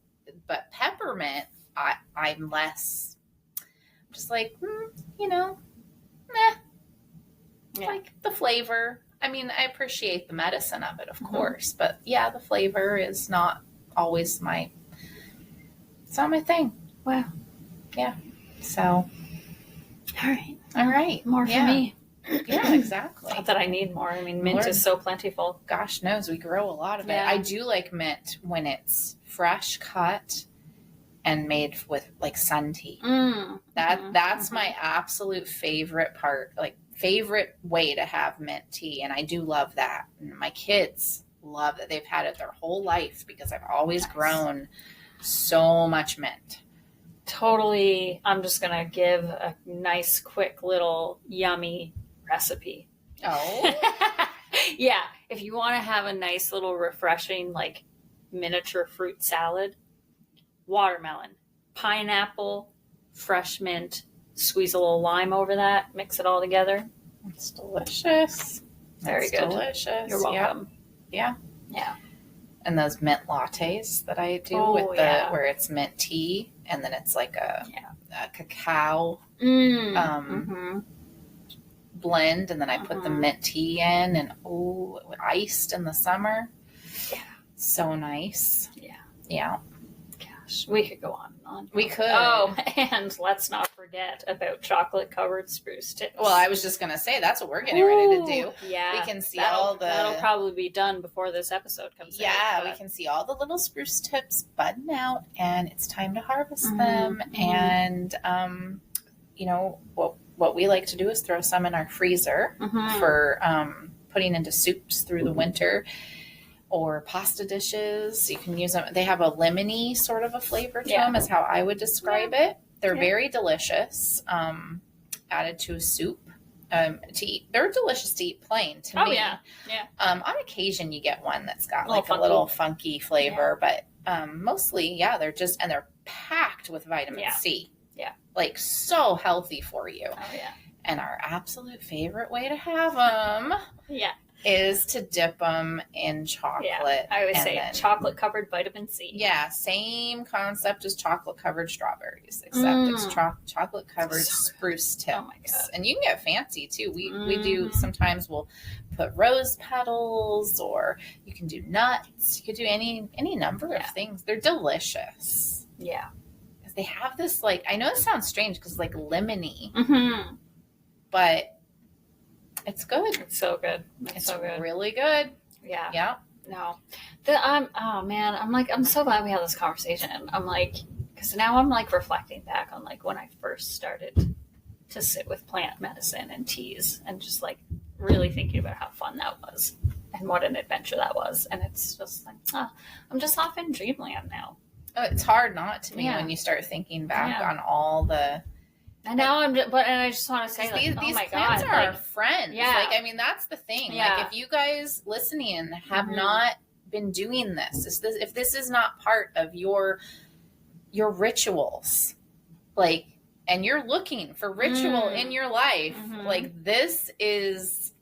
peppermint, I'm less, just like, meh. Like the flavor. I appreciate the medicine of it, of course, but the flavor is not always it's not my thing. Wow. Yeah. So. All right. More for me. Yeah, exactly. Not that I need more. Mint is so plentiful. Gosh knows we grow a lot of it. I do like mint when it's fresh cut and made with like sun tea. That's my absolute favorite part, like favorite way to have mint tea. And I do love that. And my kids love that. They've had it their whole life because I've always grown so much mint. Totally. I'm just going to give a nice, quick little yummy recipe. Oh. Yeah. If you want to have a nice little refreshing, like miniature fruit salad, watermelon, pineapple, fresh mint, squeeze a little lime over that, mix it all together. It's delicious. Very good. Delicious. You're welcome. Yeah. Yeah. And those mint lattes that I do where it's mint tea and then it's like a cacao blend, and then I put the mint tea in, and iced in the summer. Yeah. So nice. Yeah. Yeah. Gosh, we could go on and on. We could. Oh, and let's not forget about chocolate covered spruce tips. Well, I was just gonna say that's what we're getting ready to do. Yeah. We can see that'll probably be done before this episode comes out. Yeah, we can see all the little spruce tips budding out, and it's time to harvest them. And what we like to do is throw some in our freezer for putting into soups through the winter or pasta dishes. You can use them. They have a lemony sort of a flavor to them, is how I would describe it. They're very delicious. Added to a soup to eat. They're delicious to eat plain to me. Yeah. On occasion, you get one that's got like a little funky flavor, but mostly, they're packed with vitamin C. Yeah. Like so healthy for you. Oh, yeah. And our absolute favorite way to have them is to dip them in chocolate. Yeah. I always say chocolate covered vitamin C. Yeah. Same concept as chocolate covered strawberries, except it's chocolate covered spruce tips. Oh my God. And you can get fancy too. We do, sometimes we'll put rose petals, or you can do nuts. You could do any number of things. They're delicious. Yeah. They have this, like, I know it sounds strange because like lemony, but it's good. It's so good. It's so good. Really good. Yeah. Yeah. No. I'm so glad we had this conversation. I'm like, because now I'm like reflecting back on like when I first started to sit with plant medicine and teas, and just like really thinking about how fun that was and what an adventure that was. And it's just like, I'm just off in dreamland now. Oh, it's hard not to be when you start thinking back on all the. And now and I just want to say, like, these my plants God, are like, our friends. Yeah. Like, I mean, that's the thing. Yeah. Like, if you guys listening have not been doing this, if this is not part of your rituals, like, and you're looking for ritual in your life, like this is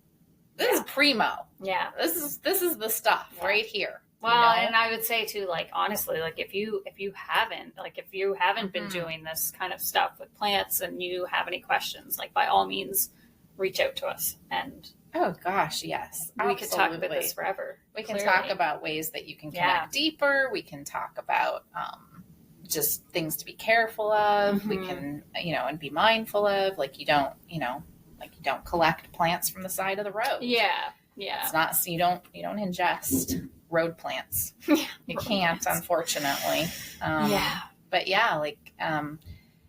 primo. Yeah. This is the stuff right here. Well, and I would say too, like, honestly, like if you haven't been doing this kind of stuff with plants and you have any questions, like by all means, reach out to us. And oh gosh, yes, we could talk about this forever. We can talk about ways that you can connect deeper. We can talk about just things to be careful of. We can, and be mindful of, like you don't collect plants from the side of the road. Yeah. It's not, so you don't ingest road plants. You can't, unfortunately. But yeah, like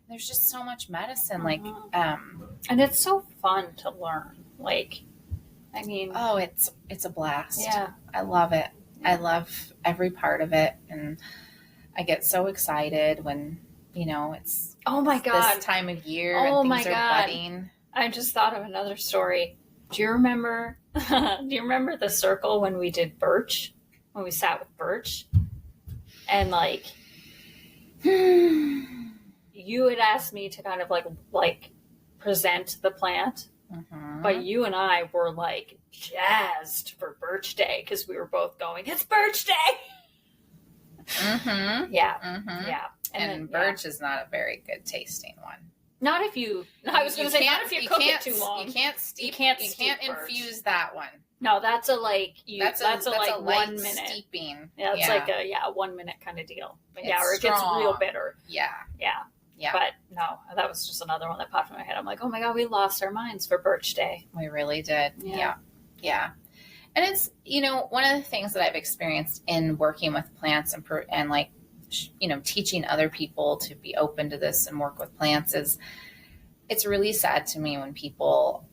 there's just so much medicine, like and it's so fun to learn. Like, I mean, it's a blast. Yeah, I love it. I love every part of it, and I get so excited when it's oh my God, this time of year and things are budding. I just thought of another story. Do you remember the circle when we did birch? When we sat with birch, and like you had asked me to kind of like present the plant, but you and I were like jazzed for Birch Day because we were both going, it's Birch Day. Yeah. And birch is not a very good tasting one. Not if you. I was going to say not if you cook it too long. You can't infuse that one. No, that's a that's a 1 minute steeping. Yeah, it's like a 1 minute kind of deal. But or it gets real bitter. Yeah. But no, that was just another one that popped in my head. I'm like, oh my God, we lost our minds for Birch Day. We really did. Yeah. And it's one of the things that I've experienced in working with plants and like teaching other people to be open to this and work with plants is, it's really sad to me when people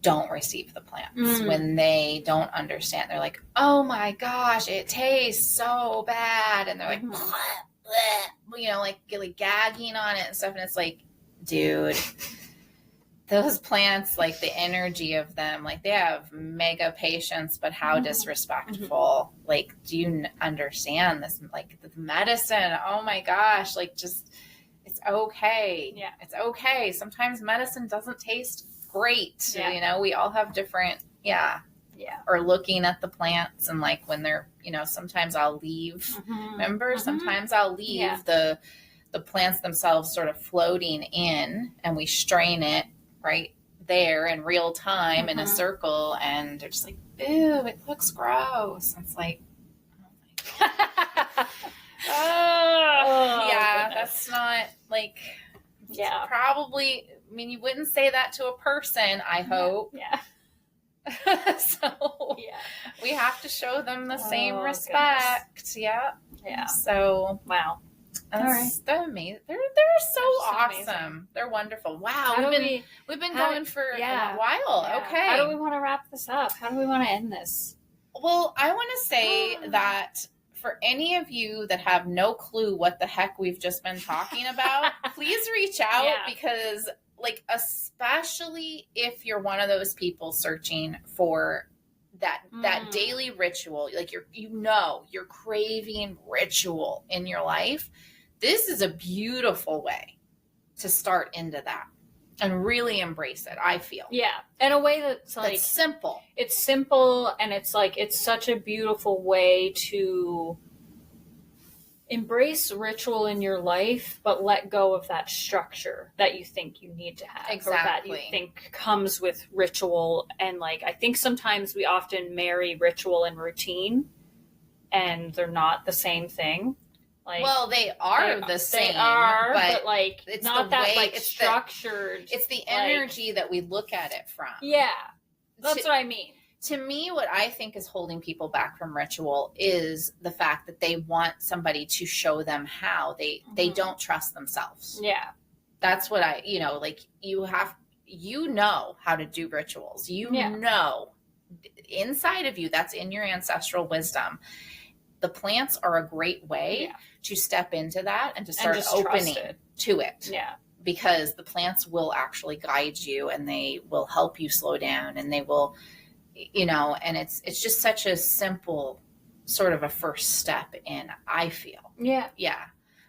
don't receive the plants, when they don't understand. They're like, oh my gosh, it tastes so bad. And they're like, bleh, bleh, like gagging on it and stuff. And it's like, dude, those plants, like the energy of them, like they have mega patience, but how disrespectful. Like, do you understand this? Like the medicine, oh my gosh, like just, it's okay. Yeah. It's okay. Sometimes medicine doesn't taste great. Yeah. We all have different, or looking at the plants and like when they're, sometimes I'll leave, remember, sometimes I'll leave the plants themselves sort of floating in and we strain it right there in real time in a circle and they're just like, ew, it looks gross. And it's like, oh my God. Goodness. That's not like, probably, I mean, you wouldn't say that to a person, I hope. Yeah. So we have to show them the same respect. Goodness. Yeah. So wow. That's amazing. They're so awesome. Amazing. They're wonderful. Wow. We've been going for a while. Yeah. Okay. How do we want to wrap this up? How do we want to end this? Well, I want to say that for any of you that have no clue what the heck we've just been talking about, please reach out because like, especially if you're one of those people searching for that daily ritual, like you're craving ritual in your life. This is a beautiful way to start into that and really embrace it, I feel. Yeah. In a way that's like simple. It's simple and it's like, it's such a beautiful way to embrace ritual in your life, but let go of that structure that you think you need to have. Exactly. Or that you think comes with ritual. And like, I think sometimes we often marry ritual and routine and they're not the same thing. Like, well, they are the same. They are, but like, it's not the that way, like structured. It's the energy that we look at it from. Yeah. That's what I mean. To me, what I think is holding people back from ritual is the fact that they want somebody to show them how. They don't trust themselves. Yeah. That's what like you know how to do rituals. You know inside of you, that's in your ancestral wisdom. The plants are a great way to step into that and to start opening to it. Yeah. Because the plants will actually guide you and they will help you slow down and they will, and it's just such a simple sort of a first step in, I feel. Yeah. Yeah.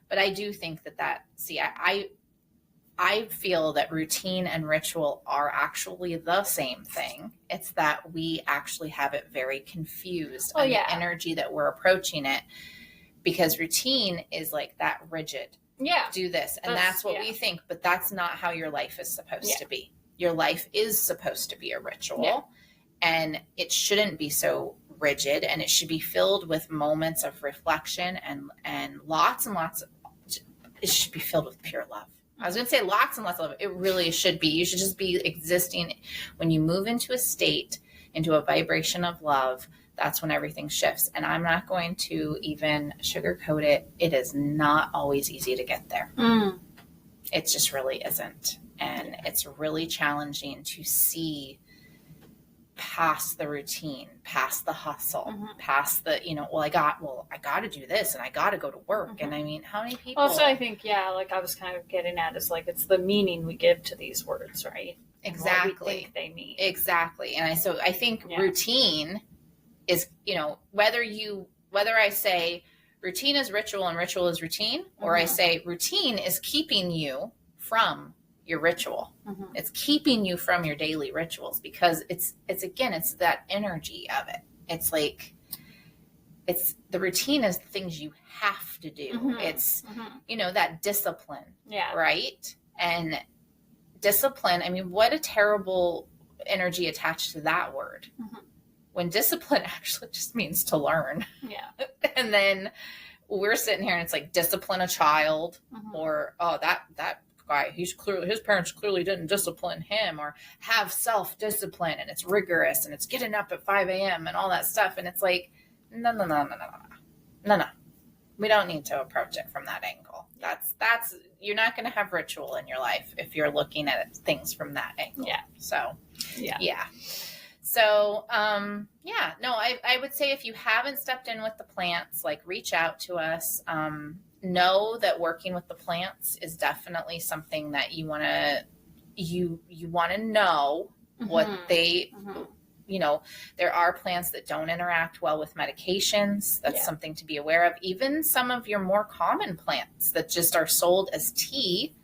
But I do think I feel that routine and ritual are actually the same thing. It's that we actually have it very confused on the energy that we're approaching it, because routine is like that rigid. Yeah. Do this. And that's what we think, but that's not how your life is supposed to be. Your life is supposed to be a ritual and it shouldn't be so rigid, and it should be filled with moments of reflection and lots of, it should be filled with pure love. I was going to say lots and lots of love. It really should be. You should just be existing. When you move into a state, into a vibration of love, that's when everything shifts. And I'm not going to even sugarcoat it. It is not always easy to get there. It just really isn't. And it's really challenging to see past the routine, past the hustle, past the, I got to do this and I got to go to work. And I mean, how many people? Also, I think, like I was kind of getting at is like, it's the meaning we give to these words, right? Exactly. What we think they mean. Exactly. And I think routine is, whether I say routine is ritual and ritual is routine, or I say routine is keeping you from your ritual. It's keeping you from your daily rituals, because it's that energy of it. It's like, the routine is the things you have to do. It's, that discipline. Yeah. Right. And discipline, I mean, what a terrible energy attached to that word. When discipline actually just means to learn. Yeah. And then we're sitting here and it's like, discipline a child, or, oh, that guy, his parents clearly didn't discipline him, or have self-discipline, and it's rigorous and it's getting up at 5 a.m. and all that stuff. And it's like, no. We don't need to approach it from that angle. That's you're not going to have ritual in your life if you're looking at things from that angle. Yeah. So, yeah. So, no, I would say if you haven't stepped in with the plants, like reach out to us. Know that working with the plants is definitely something that you want to know what they, there are plants that don't interact well with medications. That's something to be aware of. Even some of your more common plants that just are sold as tea.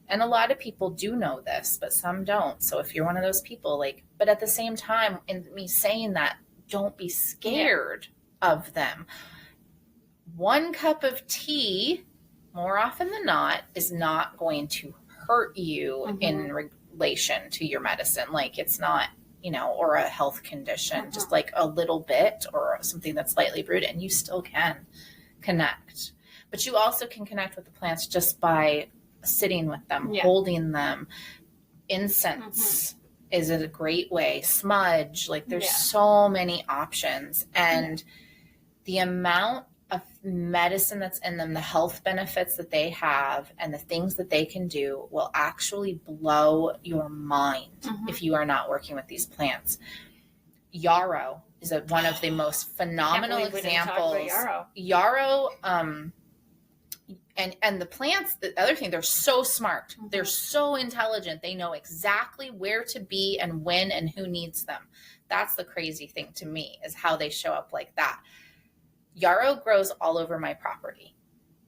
And a lot of people do know this, but some don't. So if you're one of those people, but at the same time, in me saying that, don't be scared of them. 1 cup of tea, more often than not, is not going to hurt you in relation to your medicine. It's not, or a health condition, just a little bit or something that's slightly brewed, and you still can connect. But you also can connect with the plants just by sitting with them, holding them. Incense is a great way. Smudge, there's so many options. And the amount of medicine that's in them, the health benefits that they have, and the things that they can do will actually blow your mind if you are not working with these plants. Yarrow is one of the most phenomenal examples. Yarrow, and the plants, the other thing, they're so smart. They're so intelligent. They know exactly where to be and when and who needs them. That's the crazy thing to me, is how they show up like that. Yarrow grows all over my property.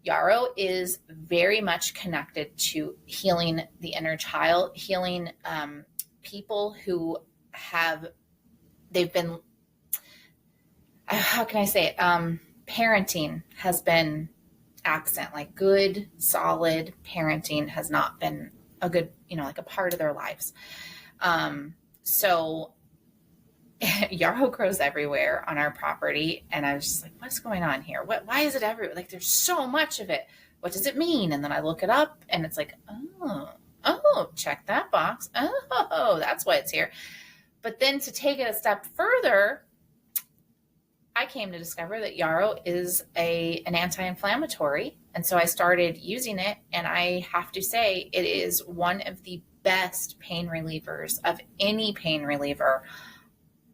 Yarrow is very much connected to healing the inner child, healing people who they've been, how can I say it? Parenting has been absent. Good, solid parenting has not been a good, a part of their lives. So yarrow grows everywhere on our property. And I was just like, what's going on here? Why is it everywhere? There's so much of it. What does it mean? And then I look it up and it's like, oh, check that box. Oh, that's why it's here. But then to take it a step further, I came to discover that yarrow is an anti-inflammatory. And so I started using it. And I have to say, it is one of the best pain relievers of any pain reliever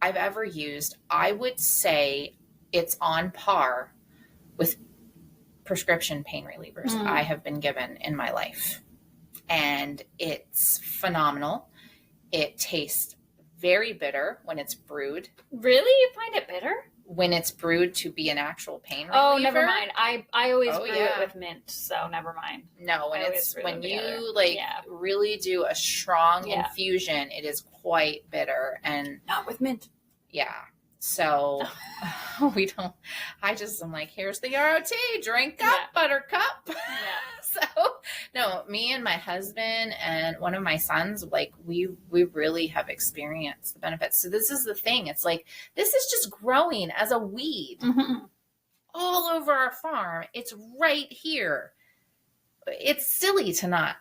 I've ever used. I would say it's on par with prescription pain relievers I have been given in my life. And it's phenomenal. It tastes very bitter when it's brewed. Really? You find it bitter? When it's brewed to be an actual pain reliever. Oh, never mind. I always brew it with mint, so never mind. No, when you really do a strong infusion, it is quite bitter, and not with mint. Yeah. So I'm like, here's the yarrow tea, drink up, buttercup. Yeah. So no, me and my husband and one of my sons, we really have experienced the benefits. So this is the thing. It's this is just growing as a weed all over our farm. It's right here. It's silly to not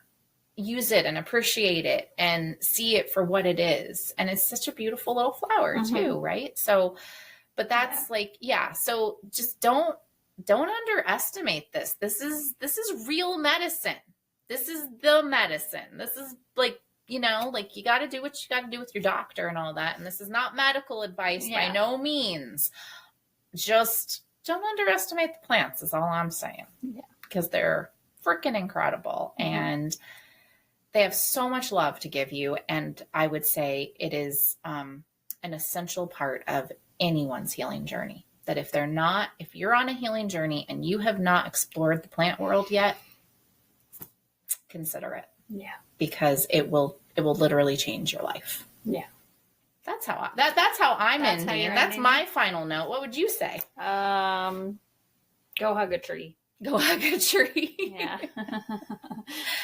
use it and appreciate it and see it for what it is. And it's such a beautiful little flower too, right? So, but that's so just don't underestimate this. This is real medicine. This is the medicine. This is you got to do what you got to do with your doctor and all that. And this is not medical advice by no means. Just don't underestimate the plants is all I'm saying. Yeah. Because they're freaking incredible. And they have so much love to give you. And I would say it is an essential part of anyone's healing journey. That if you're on a healing journey and you have not explored the plant world yet, consider it. Yeah. Because it will literally change your life. Yeah. That's how I'm ending. That's my final note. What would you say? Go hug a tree. Go hug a tree. Yeah.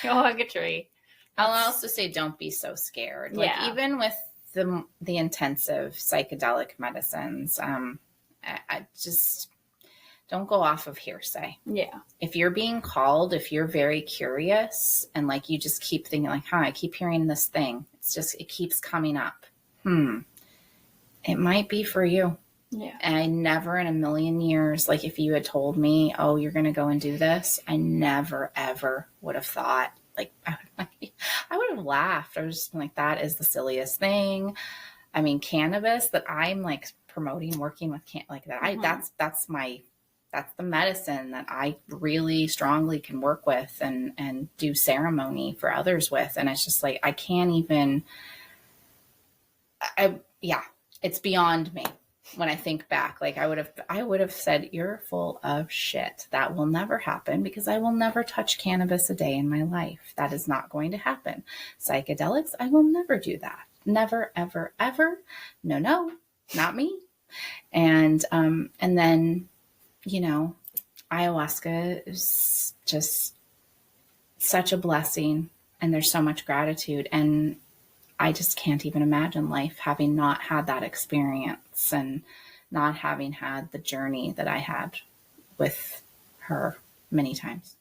Go hug a tree. I'll also say don't be so scared. Even with the intensive psychedelic medicines, I just don't go off of hearsay. Yeah. If you're being called, if you're very curious and you just keep thinking I keep hearing this thing. It keeps coming up. It might be for you. Yeah. And I never in a million years, like if you had told me, oh, you're going to go and do this, I never, ever would have thought, like, I would have laughed. I was just like, that is the silliest thing. I mean, cannabis that I'm like promoting, working with, like that, that's the medicine that I really strongly can work with and do ceremony for others with. And it's just like, I can't even, it's beyond me. When I think back, like I would have said, you're full of shit. That will never happen because I will never touch cannabis a day in my life. That is not going to happen. Psychedelics, I will never do that. Never, ever, ever. No, not me. And then, you know, ayahuasca is just such a blessing and there's so much gratitude. And I just can't even imagine life having not had that experience and not having had the journey that I had with her many times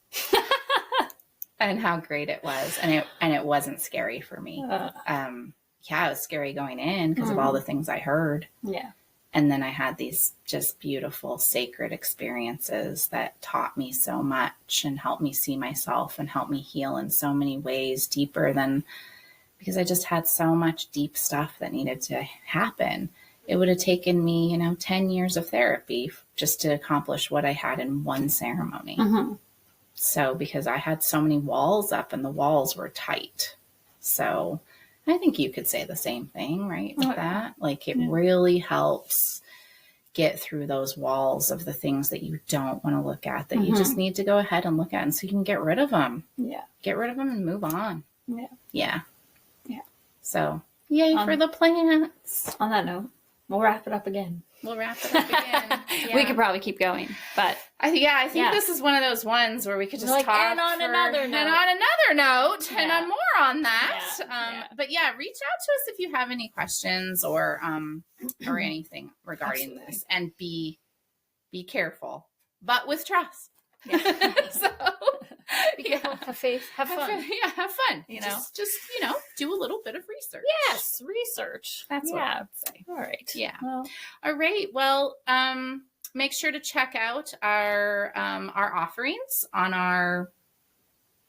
and how great it was. And it wasn't scary for me. It was scary going in because of all the things I heard. Yeah. And then I had these just beautiful, sacred experiences that taught me so much and helped me see myself and helped me heal in so many ways deeper than, because I just had so much deep stuff that needed to happen. It would have taken me, 10 years of therapy just to accomplish what I had in one ceremony. Mm-hmm. So because I had so many walls up and the walls were tight. So I think you could say the same thing, right? With that, like it really helps get through those walls of the things that you don't want to look at, that you just need to go ahead and look at, and so you can get rid of them. Yeah. Get rid of them and move on. Yeah. Yeah. Yeah. So yay for the plants. On that note, we'll wrap it up again. Yeah. We could probably keep going, but I think this is one of those ones where we could just talk and on another note, and on more on that. But yeah, reach out to us if you have any questions or anything regarding this, and be careful, but with trust. Yeah. So have faith, have fun. Have fun. Just do a little bit of research. Yes, research. That's what I would say. All right. Yeah. Well, all right. Well, make sure to check out our offerings on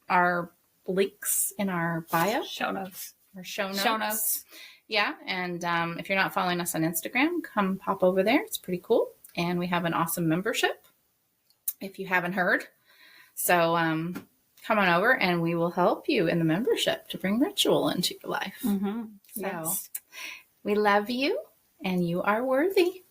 our links in our bio. Show notes. Show notes. Yeah. And if you're not following us on Instagram, come pop over there. It's pretty cool. And we have an awesome membership, if you haven't heard. So come on over and we will help you in the membership to bring ritual into your life. Mm-hmm. So we love you and you are worthy.